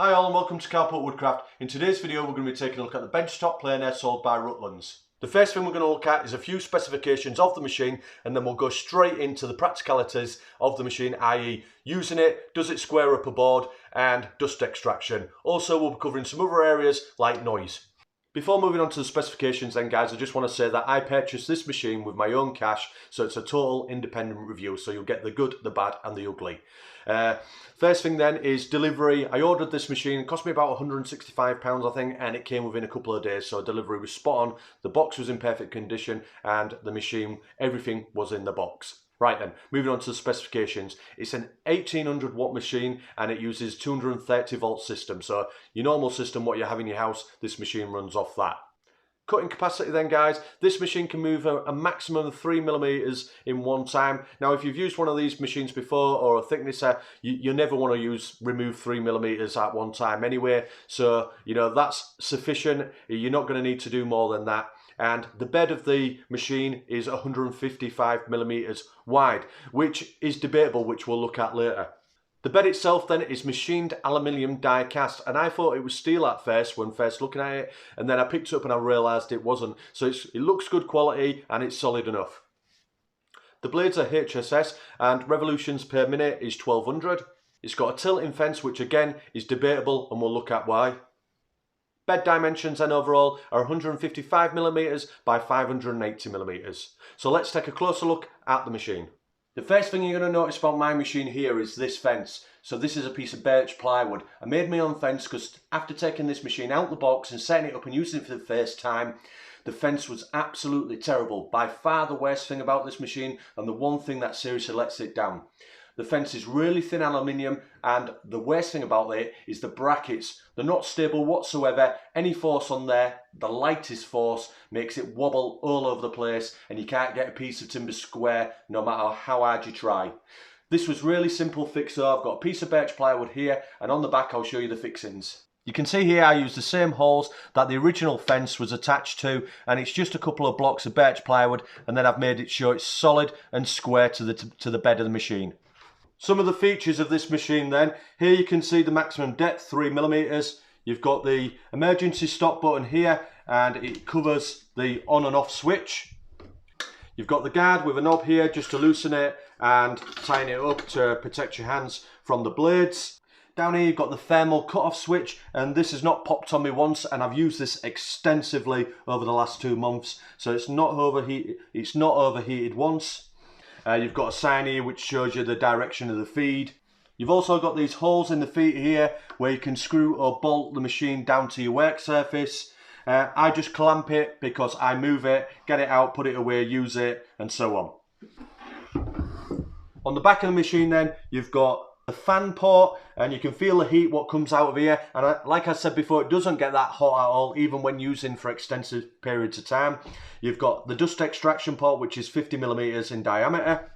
Hi all and welcome to Karlpopewoodcraft. In today's video we're going to be taking a look at the benchtop planer sold by Rutlands. The first thing we're going to look at is a few specifications of the machine, and then we'll go straight into the practicalities of the machine, i.e. using it, does it square up a board, and dust extraction. Also we'll be covering some other areas like noise. Before moving on to the specifications then guys, I just want to say that I purchased this machine with my own cash, so it's a total independent review, so you'll get the good, the bad and the ugly. First thing then is delivery. I ordered this machine, it cost me about £165 I think, and it came within a couple of days, so delivery was spot on. The box was in perfect condition and the machine, everything was in the box. Right then, moving on to the specifications. It's an 1800 watt machine and it uses 230 volt system. So your normal system, what you have in your house, this machine runs off that. Cutting capacity then guys, this machine can move a maximum of 3mm in one time. Now if you've used one of these machines before or a thicknesser, you never want to remove 3mm at one time anyway. So you know that's sufficient, you're not going to need to do more than that. And the bed of the machine is 155mm wide, which is debatable, which we'll look at later. The bed itself then is machined aluminium die cast, and I thought it was steel at first when first looking at it, and then I picked it up and I realised it wasn't. So it looks good quality and it's solid enough. The blades are HSS and revolutions per minute is 1200. It's got a tilting fence, which again is debatable and we'll look at why. Bed dimensions then overall are 155mm by 580mm. So let's take a closer look at the machine. The first thing you're going to notice about my machine here is this fence. So this is a piece of birch plywood. I made my own fence because after taking this machine out the box and setting it up and using it for the first time, the fence was absolutely terrible. By far the worst thing about this machine, and the one thing that seriously lets it down. The fence is really thin aluminium, and the worst thing about it is the brackets. They're not stable whatsoever. Any force on there, the lightest force, makes it wobble all over the place and you can't get a piece of timber square no matter how hard you try. This was really simple fix though. I've got a piece of birch plywood here and on the back I'll show you the fixings. You can see here I used the same holes that the original fence was attached to, and it's just a couple of blocks of birch plywood, and then I've made it sure it's solid and square to the bed of the machine. Some of the features of this machine then, here you can see the maximum depth, 3mm. You've got the emergency stop button here and it covers the on and off switch. You've got the guard with a knob here just to loosen it and tighten it up to protect your hands from the blades. Down here you've got the thermal cut-off switch, and this has not popped on me once, and I've used this extensively over the last 2 months, so it's not overheated once. You've got a sign here which shows you the direction of the feed. You've also got these holes in the feet here where you can screw or bolt the machine down to your work surface. I just clamp it because I move it, get it out, put it away, use it, and so on. On the back of the machine then, you've got the fan port, and you can feel the heat what comes out of here, and like I said before, it doesn't get that hot at all even when using for extensive periods of time. You've got the dust extraction port, which is 50mm in diameter.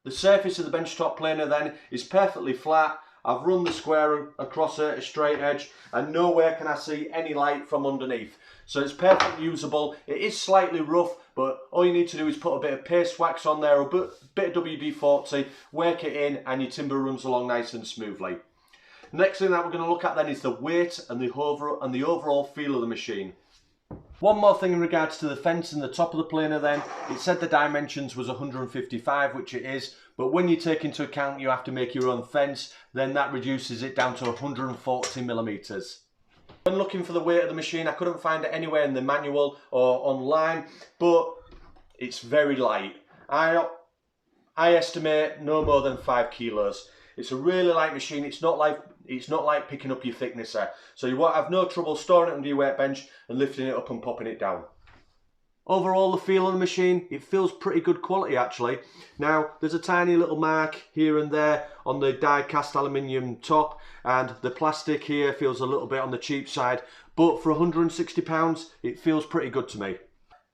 The surface of the benchtop planer then is perfectly flat. I've run the square across it, a straight edge, and nowhere can I see any light from underneath. So it's perfectly usable. It is slightly rough, but all you need to do is put a bit of paste wax on there, a bit of WD-40, work it in, and your timber runs along nice and smoothly. Next thing that we're going to look at then is the weight and the overall feel of the machine. One more thing in regards to the fence and the top of the planer then, it said the dimensions was 155, which it is, but when you take into account you have to make your own fence, then that reduces it down to 140mm. When looking for the weight of the machine, I couldn't find it anywhere in the manual or online, but it's very light. I estimate no more than 5 kilos. It's a really light machine. It's not like picking up your thicknesser, so you won't have no trouble storing it under your workbench and lifting it up and popping it down. Overall, the feel of the machine, it feels pretty good quality actually. Now, there's a tiny little mark here and there on the die cast aluminium top, and the plastic here feels a little bit on the cheap side, but for £160, it feels pretty good to me.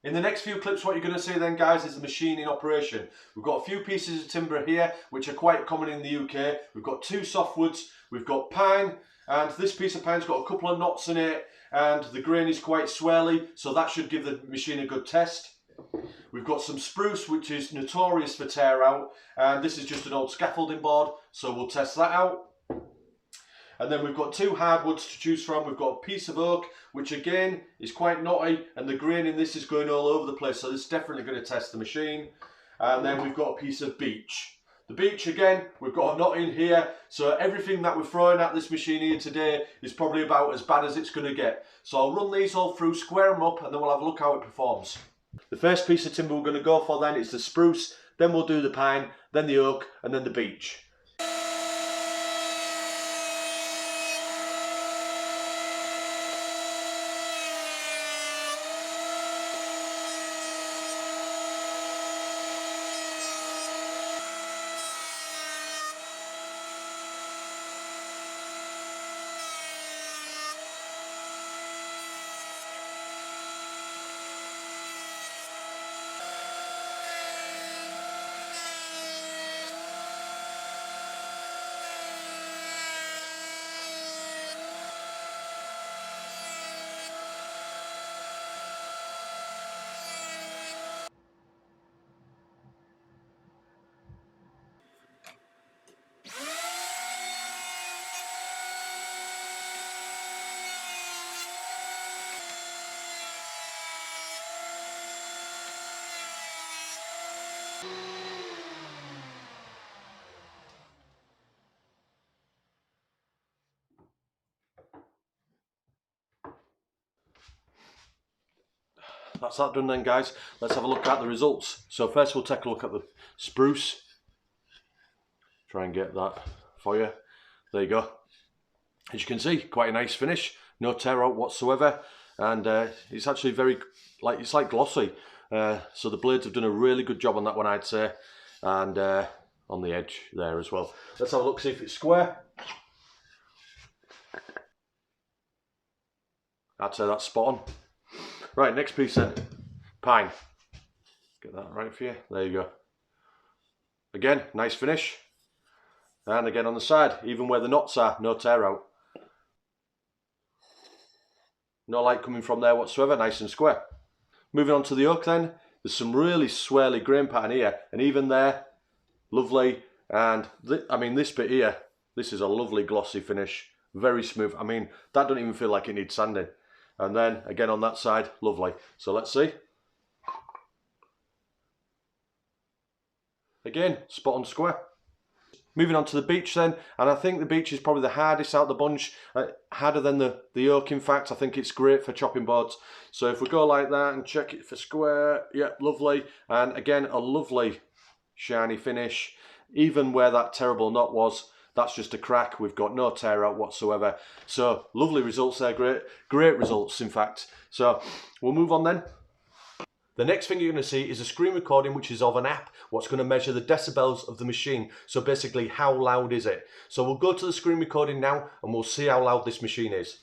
In the next few clips, what you're going to see then guys is the machine in operation. We've got a few pieces of timber here which are quite common in the UK. We've got 2 softwoods, we've got pine, and this piece of pine's got a couple of knots in it, and the grain is quite swirly, so that should give the machine a good test. We've got some spruce, which is notorious for tear out, and this is just an old scaffolding board, so we'll test that out. And then we've got two hardwoods to choose from. We've got a piece of oak, which again is quite knotty, and the grain in this is going all over the place, so this is definitely going to test the machine. And then we've got a piece of beech. The beech again, we've got a knot in here, so everything that we're throwing at this machine here today is probably about as bad as it's going to get. So I'll run these all through, square them up, and then we'll have a look how it performs. The first piece of timber we're going to go for then is the spruce, then we'll do the pine, then the oak, and then the beech. That's that done then, guys. Let's have a look at the results. So first we'll take a look at the spruce. Try and get that for you. There you go. As you can see, quite a nice finish. No tear out whatsoever. And it's actually very, it's like glossy. So the blades have done a really good job on that one, I'd say. And on the edge there as well. Let's have a look, see if it's square. I'd say that's spot on. Right, next piece then, pine. Get that right for you, there you go. Again, nice finish. And again on the side, even where the knots are, no tear out. No light coming from there whatsoever, nice and square. Moving on to the oak then, there's some really swirly grain pattern here, and even there, lovely. And I mean, this bit here, this is a lovely glossy finish, very smooth. I mean, that doesn't even feel like it needs sanding. And then again on that side, lovely. So let's see. Again, spot on square. Moving on to the beech then, and I think the beech is probably the hardest out of the bunch, harder than the oak in fact. I think it's great for chopping boards. So if we go like that and check it for square, yeah, lovely. And again, a lovely shiny finish. Even where that terrible knot was, that's just a crack. We've got no tear out whatsoever. So lovely results there, great results in fact. So we'll move on then. The next thing you're going to see is a screen recording which is of an app what's going to measure the decibels of the machine. So basically, how loud is it? So we'll go to the screen recording now and we'll see how loud this machine is.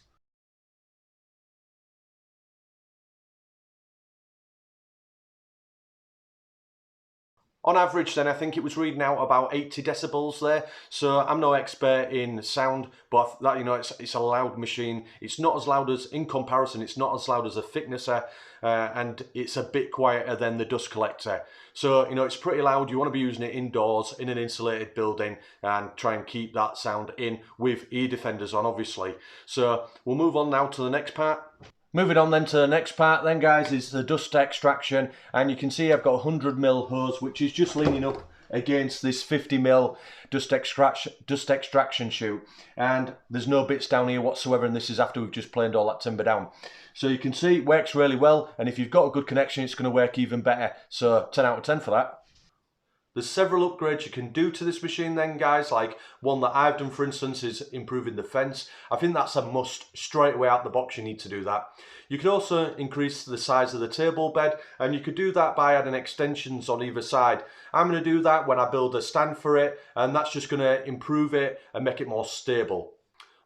On average then, I think it was reading out about 80 decibels there. So I'm no expert in sound, but that, you know, it's a loud machine. It's not as loud as, in comparison, it's not as loud as a thicknesser, and it's a bit quieter than the dust collector. So, you know, it's pretty loud. You want to be using it indoors in an insulated building and try and keep that sound in with ear defenders on, obviously. So we'll move on now to the next part. Moving on then to the next part then, guys, is the dust extraction. And you can see I've got a 100mm hose which is just leaning up against this 50mm dust extraction chute. And there's no bits down here whatsoever, and this is after we've just planed all that timber down. So you can see it works really well, and if you've got a good connection it's going to work even better. So 10 out of 10 for that. There's several upgrades you can do to this machine then, guys. Like one that I've done, for instance, is improving the fence. I think that's a must. Straight away out the box you need to do that. You can also increase the size of the table bed, and you could do that by adding extensions on either side. I'm going to do that when I build a stand for it, and that's just going to improve it and make it more stable.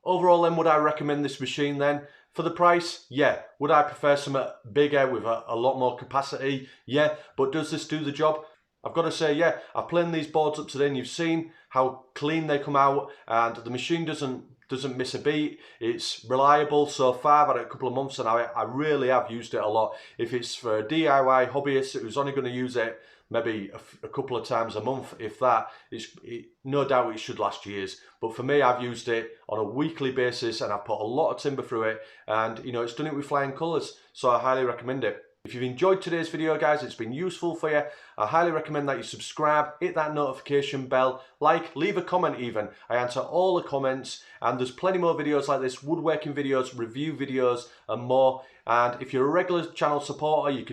Overall then, would I recommend this machine then? For the price, yeah. Would I prefer something bigger with a lot more capacity? Yeah. But does this do the job? I've got to say, yeah, I've planed these boards up today and you've seen how clean they come out, and the machine doesn't miss a beat. It's reliable so far. I've had it a couple of months and I really have used it a lot. If it's for a DIY hobbyist who's only going to use it maybe a couple of times a month, if that. No doubt it should last years, but for me, I've used it on a weekly basis and I've put a lot of timber through it, and you know, it's done it with flying colours, so I highly recommend it. If you've enjoyed today's video, guys, it's been useful for you, I highly recommend that you subscribe, hit that notification bell, leave a comment even. I answer all the comments, and there's plenty more videos like this, woodworking videos, review videos and more. And if you're a regular channel supporter, you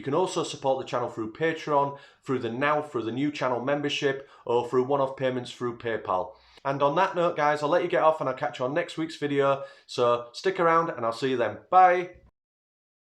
can also support the channel through Patreon, through the new channel membership, or through one-off payments through PayPal. And on that note, guys, I'll let you get off and I'll catch you on next week's video. So stick around and I'll see you then. Bye!